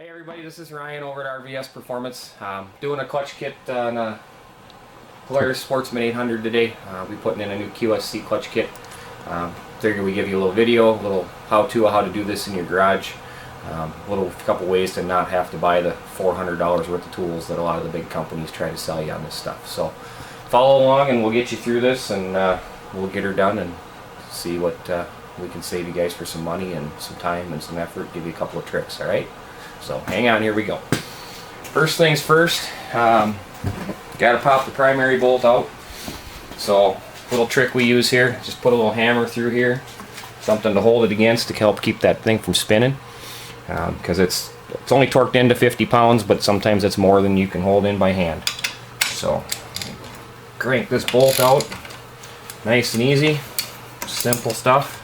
Hey everybody, this is Ryan over at RVSPerformance. Doing a clutch kit on a Polaris Sportsman 800 today. We're putting in a new QSC clutch kit. Figured we give you a little video, a little how-to of how to do this in your garage. Couple ways to not have to buy the $400 worth of tools that a lot of the big companies try to sell you on this stuff. So follow along and we'll get you through this, and we'll get her done and see what we can save you guys for some money and some time and some effort. Give you a couple of tricks, alright? So hang on, here we go. First things first, gotta pop the primary bolt out. So little trick we use here, just put a little hammer through here, something to hold it against to help keep that thing from spinning, because it's only torqued into 50 pounds, but sometimes it's more than you can hold in by hand. So crank this bolt out, nice and easy, simple stuff.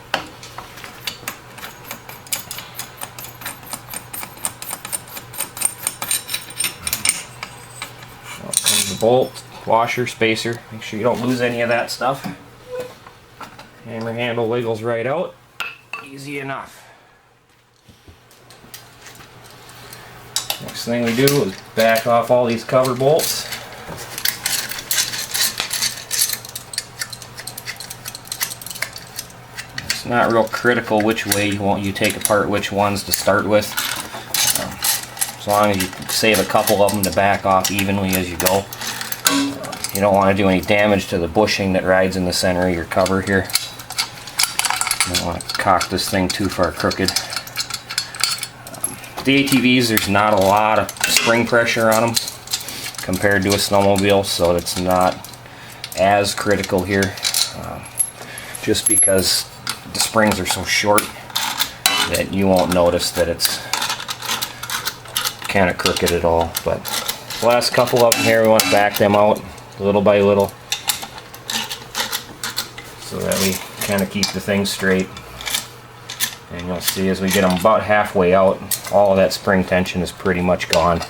The bolt, washer, spacer, make sure you don't lose any of that stuff. Hammer handle wiggles right out, easy enough. Next thing we do is back off all these cover bolts. It's not real critical which way you take apart which ones to start with. As long as you save a couple of them to back off evenly as you go. You don't want to do any damage to the bushing that rides in the center of your cover here. You don't want to cock this thing too far crooked. The ATVs, there's not a lot of spring pressure on them compared to a snowmobile, so it's not as critical here. Just because the springs are so short that you won't notice that it's kind of crooked at all. But the last couple of them here, we want to back them out little by little so that we kind of keep the thing straight. And you'll see as we get them about halfway out, all of that spring tension is pretty much gone.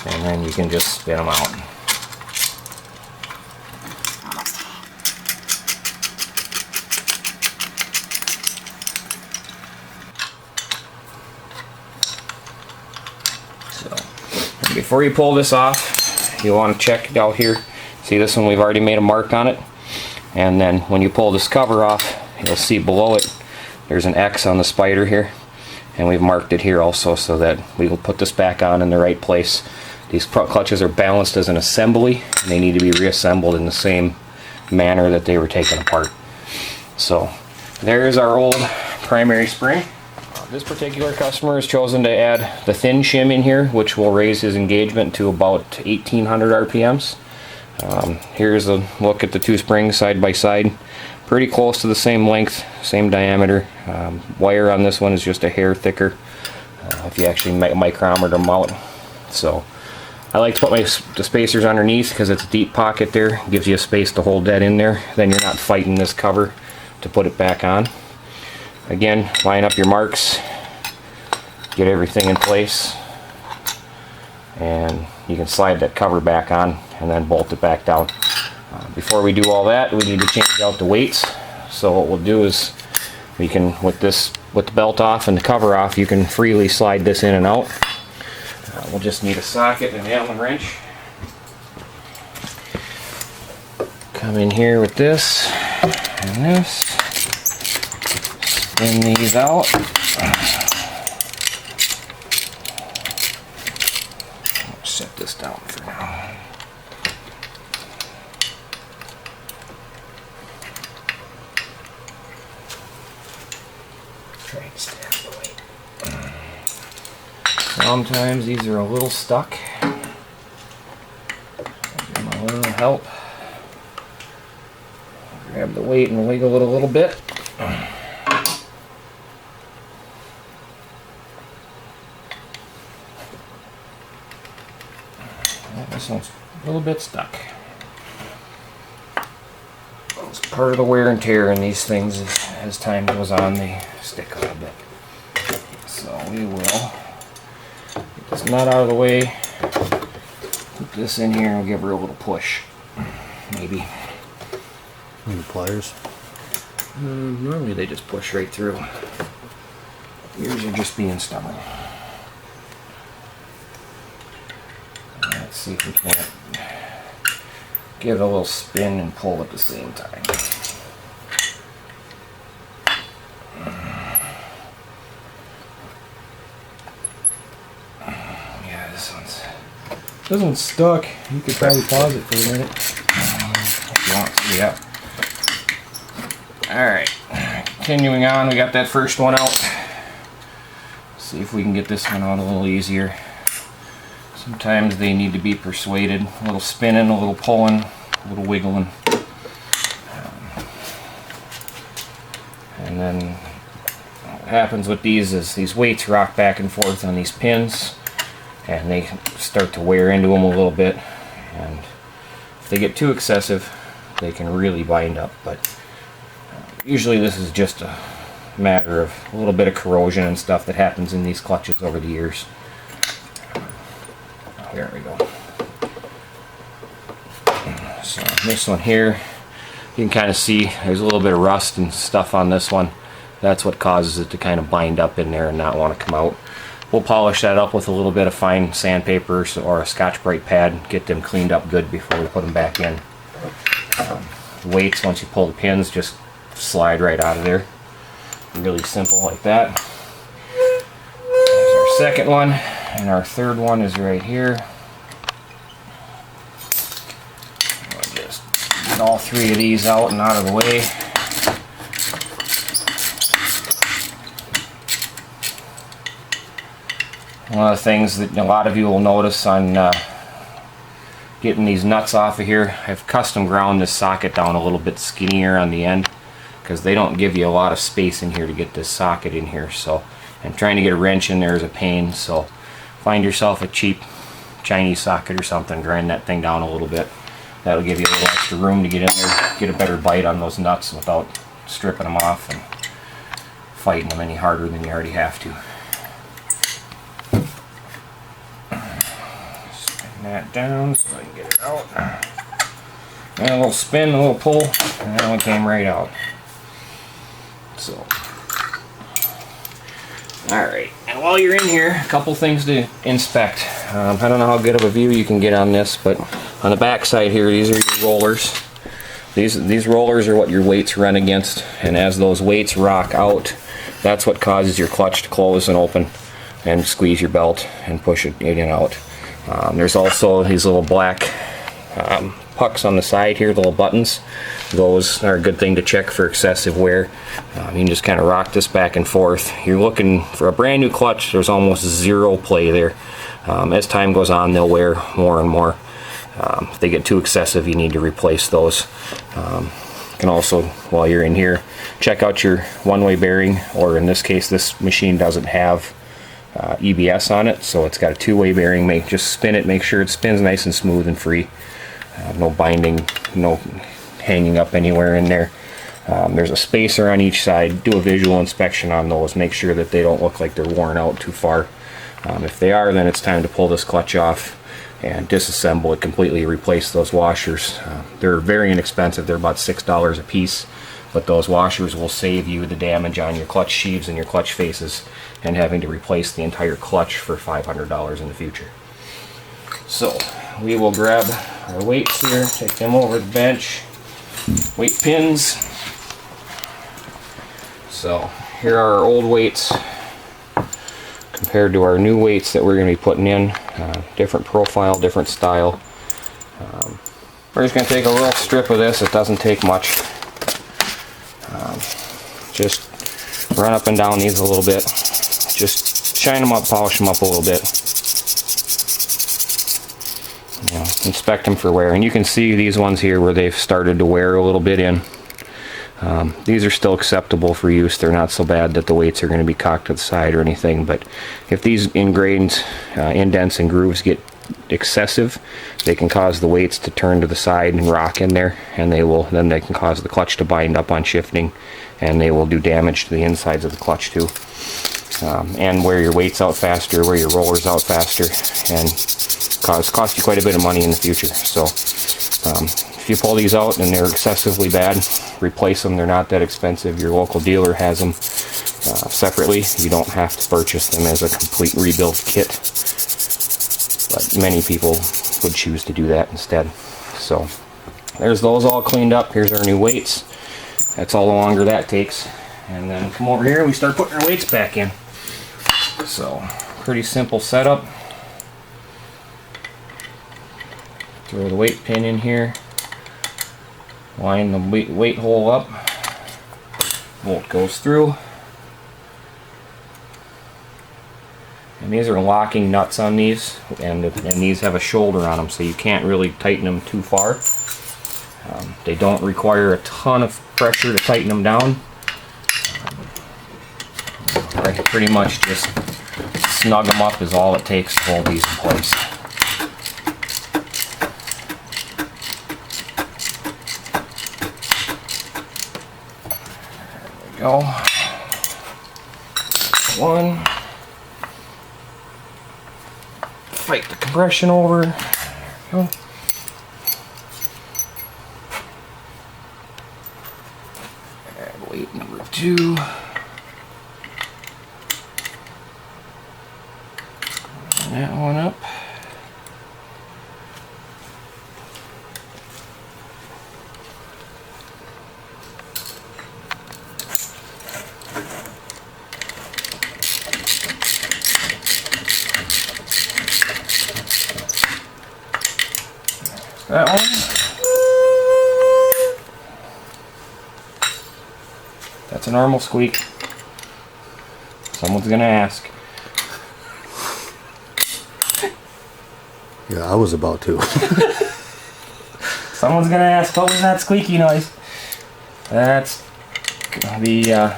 And then you can just spin them out. Before you pull this off, you want to check it out here. See this one, we've already made a mark on it. And then when you pull this cover off, you'll see below it there's an X on the spider here, and we've marked it here also so that we will put this back on in the right place. These clutches are balanced as an assembly, and they need to be reassembled in the same manner that they were taken apart. So there's our old primary spring. This particular customer has chosen to add the thin shim in here, which will raise his engagement to about 1800 RPMs. Here's a look at the two springs side by side. Pretty close to the same length, same diameter. Wire on this one is just a hair thicker if you actually micrometer them out. So I like to put the spacers underneath because it's a deep pocket there. It gives you a space to hold that in there. Then you're not fighting this cover to put it back on. Again, line up your marks, get everything in place, and you can slide that cover back on and then bolt it back down. Before we do all that, we need to change out the weights. So what we'll do is we can, with the belt off and the cover off, you can freely slide this in and out. We'll just need a socket and an Allen wrench. Come in here with this and this. Spin these out. I'll set this down for now. Try to stay out of the way. Sometimes these are a little stuck. Give them a little help. Grab the weight and wiggle it a little bit. This one's a little bit stuck. It's part of the wear and tear in these things. As time goes on, they stick a little bit. So we will get this nut out of the way, put this in here, and we'll give her a little push. Maybe. Maybe pliers. Normally they just push right through. Yours are just being stubborn. Let's see if we can't give it a little spin and pull at the same time. Yeah, this one's stuck. You could probably pause it for a minute if you want to. Yeah. Alright, continuing on, we got that first one out. See if we can get this one out a little easier. Sometimes they need to be persuaded. A little spinning, a little pulling, a little wiggling. And then what happens with these is these weights rock back and forth on these pins, and they start to wear into them a little bit. And if they get too excessive, they can really bind up. But usually this is just a matter of a little bit of corrosion and stuff that happens in these clutches over the years. There we go. So this one here, you can kind of see there's a little bit of rust and stuff on this one. That's what causes it to kind of bind up in there and not want to come out. We'll polish that up with a little bit of fine sandpaper or a Scotch-Brite pad, get them cleaned up good before we put them back in. Weights, once you pull the pins, just slide right out of there. Really simple like that. There's our second one, and our third one is right here. We'll just get all three of these out and out of the way. One of the things that a lot of you will notice on getting these nuts off of here, I've custom ground this socket down a little bit skinnier on the end, because they don't give you a lot of space in here to get this socket in here. So, and trying to get a wrench in there is a pain. So find yourself a cheap Chinese socket or something, grind that thing down a little bit. That'll give you a little extra room to get in there, get a better bite on those nuts without stripping them off and fighting them any harder than you already have to. Spin that down so I can get it out. And a little spin, a little pull, and that one came right out. So, alright, and while you're in here, a couple things to inspect. I don't know how good of a view you can get on this, but on the back side here, these are your rollers. These rollers are what your weights run against, and as those weights rock out, that's what causes your clutch to close and open and squeeze your belt and push it in and out. There's also these little black pucks on the side here, the little buttons. Those are a good thing to check for excessive wear. You can just kind of rock this back and forth. You're looking for a brand new clutch, there's almost zero play there. As time goes on, they'll wear more and more. If they get too excessive, you need to replace those. You can also, while you're in here, check out your one-way bearing, or in this case, this machine doesn't have EBS on it, so it's got a two-way bearing. Just spin it, make sure it spins nice and smooth and free. No binding, no hanging up anywhere in there. There's a spacer on each side. Do a visual inspection on those. Make sure that they don't look like they're worn out too far. If they are, then it's time to pull this clutch off and disassemble it completely, replace those washers. They're very inexpensive. They're about $6 a piece, but those washers will save you the damage on your clutch sheaves and your clutch faces and having to replace the entire clutch for $500 in the future. So we will grab our weights here, take them over the bench. Weight pins. So here are our old weights compared to our new weights that we're going to be putting in. Different profile, different style. We're just going to take a little strip of this. It doesn't take much. Just run up and down these a little bit. Just shine them up, polish them up a little bit. You know, inspect them for wear, and you can see these ones here where they've started to wear a little bit in. These are still acceptable for use. They're not so bad that the weights are going to be cocked to the side or anything, but if these ingrained indents and grooves get excessive, they can cause the weights to turn to the side and rock in there, and then they can cause the clutch to bind up on shifting, and they will do damage to the insides of the clutch too. And wear your weights out faster, wear your rollers out faster, and cost you quite a bit of money in the future. So if you pull these out and they're excessively bad, replace them. They're not that expensive. Your local dealer has them. separately. You don't have to purchase them as a complete rebuild kit, but many people would choose to do that instead. So there's those all cleaned up. Here's our new weights. That's all the longer that takes. And then come over here and we start putting our weights back in. So pretty simple setup. Throw the weight pin in here, line the weight hole up, bolt goes through, and these are locking nuts on these, and these have a shoulder on them, so you can't really tighten them too far. They don't require a ton of pressure to tighten them down. I pretty much just snug them up is all it takes to hold these in place. Go. One. Fight the compression over. Go. Add weight number 2. That one up. That one. That's a normal squeak. Someone's gonna ask. Yeah, I was about to. Someone's gonna ask, what was that squeaky noise? That's the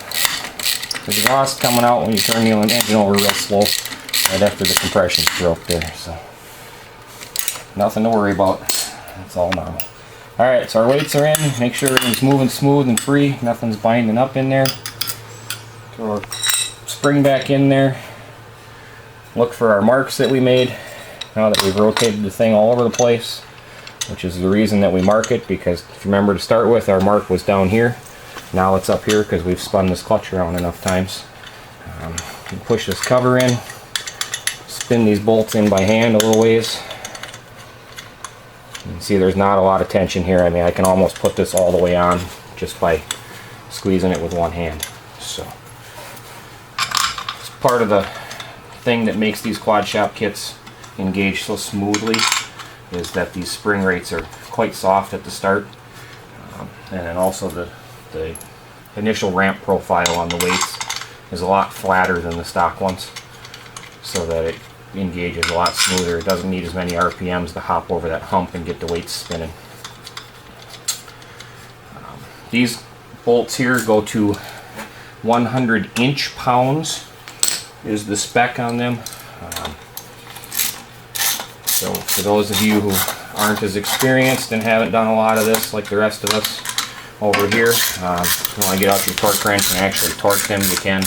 exhaust coming out when you turn the engine over real slow, right after the compression broke there. So nothing to worry about. It's all normal. Alright, so our weights are in. Make sure everything's moving smooth and free. Nothing's binding up in there. Throw our spring back in there. Look for our marks that we made. Now that we've rotated the thing all over the place, which is the reason that we mark it, because if you remember to start with, our mark was down here. Now it's up here because we've spun this clutch around enough times. You push this cover in, spin these bolts in by hand a little ways. You can see there's not a lot of tension here. I mean, I can almost put this all the way on just by squeezing it with one hand. So it's part of the thing that makes these quad shop kits engage so smoothly, is that these spring rates are quite soft at the start, and then also the initial ramp profile on the weights is a lot flatter than the stock ones, so that it engages a lot smoother. It doesn't need as many RPMs to hop over that hump and get the weights spinning. These bolts here go to 100 inch-pounds is the spec on them. So for those of you who aren't as experienced and haven't done a lot of this like the rest of us over here, if you want to get out your torque wrench and actually torque them, you can.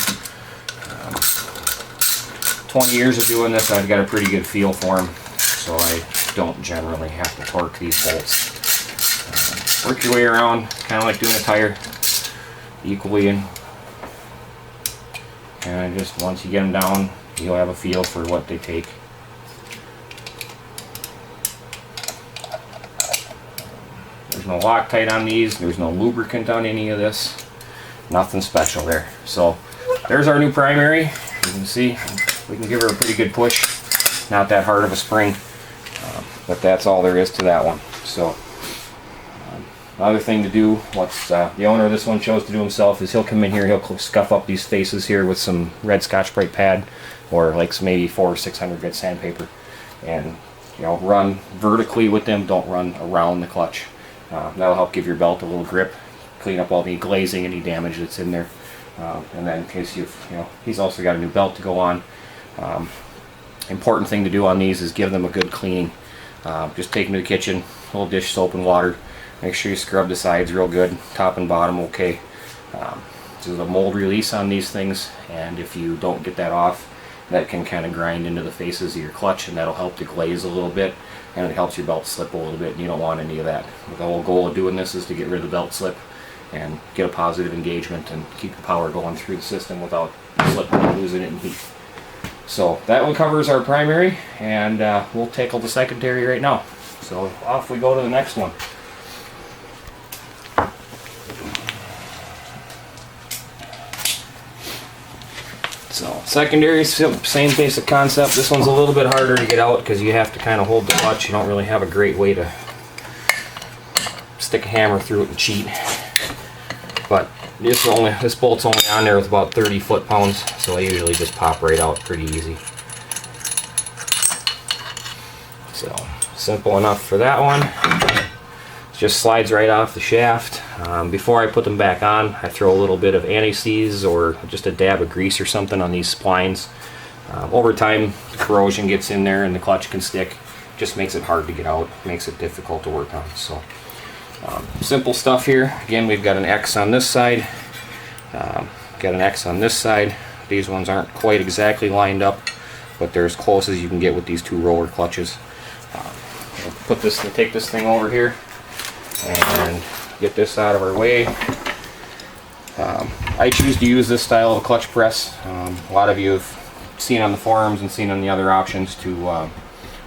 20 years of doing this, I've got a pretty good feel for them, so I don't generally have to torque these bolts. Work your way around, kind of like doing a tire, equally, and just once you get them down, you'll have a feel for what they take. There's no Loctite on these, there's no lubricant on any of this, nothing special there. So there's our new primary. You can see we can give her a pretty good push, not that hard of a spring, but that's all there is to that one. So another thing to do, what the owner of this one chose to do himself, is he'll come in here, he'll scuff up these faces here with some red Scotch-Brite pad, or like maybe 400 or 600 grit sandpaper, and run vertically with them, don't run around the clutch. That'll help give your belt a little grip, clean up all the glazing, any damage that's in there, and then in case he's also got a new belt to go on. Important thing to do on these is give them a good cleaning. Just take them to the kitchen, a little dish soap and water. Make sure you scrub the sides real good, top and bottom okay. There's a mold release on these things, and if you don't get that off, that can kind of grind into the faces of your clutch, and that'll help to glaze a little bit, and it helps your belt slip a little bit, and you don't want any of that. The whole goal of doing this is to get rid of the belt slip and get a positive engagement and keep the power going through the system without slipping and losing it in heat. So that one covers our primary, and we'll tackle the secondary right now. So off we go to the next one. So secondary, same basic concept. This one's a little bit harder to get out because you have to kind of hold the clutch. You don't really have a great way to stick a hammer through it and cheat. But this bolt's only on there with about 30 foot-pounds, so I usually just pop right out pretty easy. So simple enough for that one. It just slides right off the shaft. Before I put them back on, I throw a little bit of anti-seize or just a dab of grease or something on these splines. Over time, the corrosion gets in there and the clutch can stick. Just makes it hard to get out, makes it difficult to work on. So simple stuff here. Again, we've got an X on this side, got an X on this side. These ones aren't quite exactly lined up, but they're as close as you can get with these two roller clutches. We'll take this thing over here and get this out of our way. I choose to use this style of a clutch press. A lot of you have seen on the forums and seen on the other options to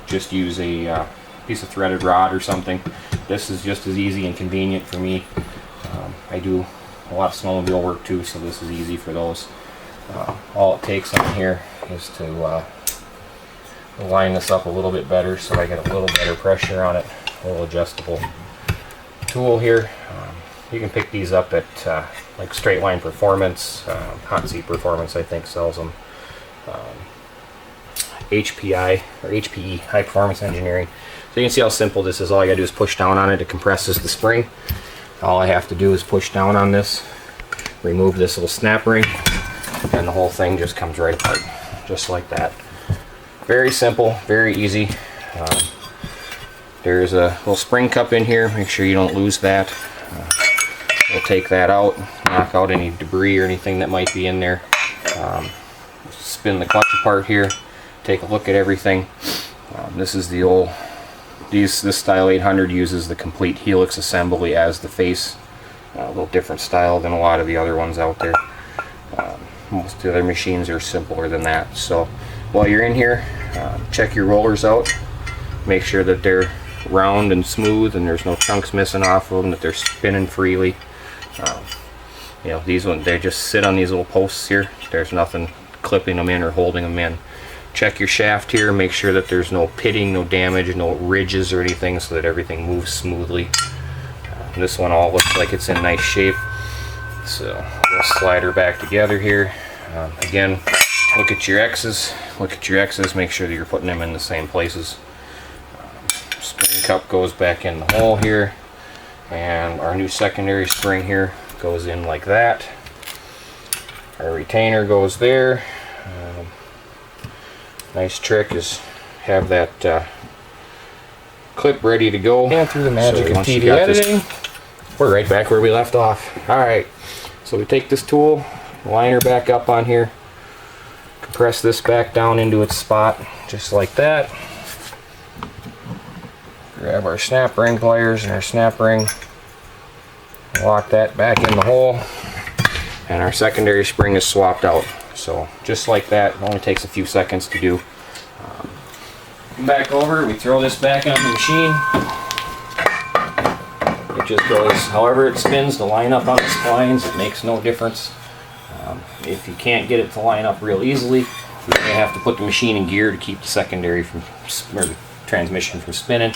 just use a piece of threaded rod or something. This is just as easy and convenient for me. I do a lot of snowmobile work too, so this is easy for those. All it takes on here is to line this up a little bit better so I get a little better pressure on it. A little adjustable tool here. You can pick these up at like Straight Line Performance, Hot Seat Performance I think sells them. HPI or HPE, High Performance Engineering. So you can see how simple this is. All I gotta do is push down on it. It compresses the spring. All I have to do is push down on this, remove this little snap ring, and the whole thing just comes right apart, just like that. Very simple, very easy. There's a little spring cup in here. Make sure you don't lose that. We'll take that out, knock out any debris or anything that might be in there. Spin the clutch apart here. Take a look at everything. This is the old. This style 800 uses the complete helix assembly as the face. A little different style than a lot of the other ones out there. Most of the other machines are simpler than that. So while you're in here, check your rollers out. Make sure that they're round and smooth and there's no chunks missing off of them, that they're spinning freely. You know, these ones, they just sit on these little posts here. There's nothing clipping them in or holding them in. Check your shaft here, make sure that there's no pitting, no damage, no ridges or anything, so that everything moves smoothly. This one all looks like it's in nice shape. So we'll slide her back together here. Again, look at your X's. Look at your X's, make sure that you're putting them in the same places. Spring cup goes back in the hole here, and our new secondary spring here goes in like that. Our retainer goes there. Nice trick is have that clip ready to go. And through the magic of TV editing, we're right back where we left off. Alright, so we take this tool, line her back up on here, compress this back down into its spot, just like that. Grab our snap ring pliers and our snap ring, lock that back in the hole, and our secondary spring is swapped out. So just like that, it only takes a few seconds to do. Come back over, we throw this back on the machine. It just goes however it spins to line up on the splines. It makes no difference. If you can't get it to line up real easily, you may have to put the machine in gear to keep the secondary from, or the transmission from spinning.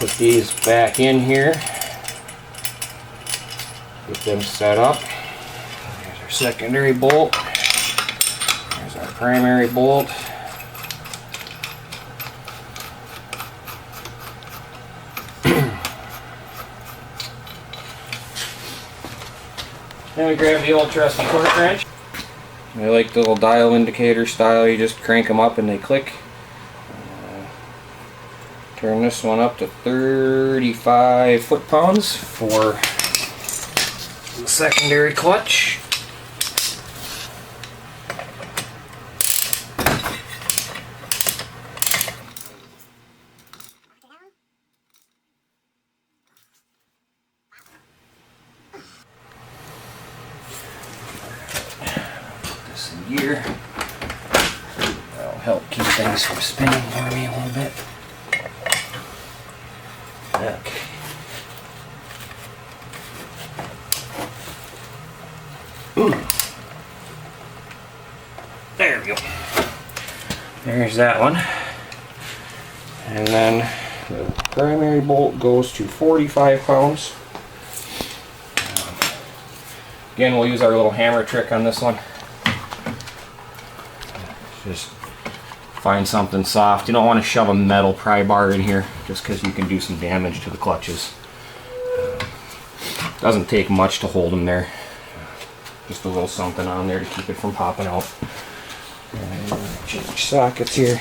Put these back in here. Get them set up. There's our secondary bolt. There's our primary bolt. Then we grab the old trusty torque wrench. I like the little dial indicator style. You just crank them up and they click. Turn this one up to 35 foot-pounds for the secondary clutch. the gear. That'll help keep things from spinning for me a little bit. Okay. There we go. There's that one. And then the primary bolt goes to 45 pounds. Again, we'll use our little hammer trick on this one. Just find something soft. You don't want to shove a metal pry bar in here just because you can do some damage to the clutches. Doesn't take much to hold them there. Just a little something on there to keep it from popping out. And change sockets here.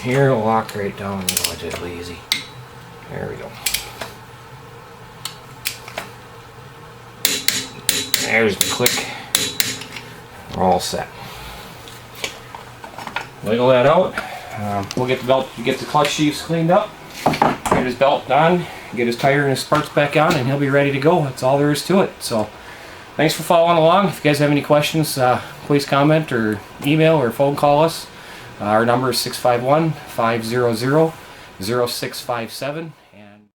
Here it'll lock right down relatively easy. There we go. There's the click. We're all set. Wiggle that out. We'll get the belt, get the clutch sheaths cleaned up, get his belt on, get his tire and his parts back on, and he'll be ready to go. That's all there is to it. So, thanks for following along. If you guys have any questions, please comment or email or phone call us. Our number is 651-500-0657.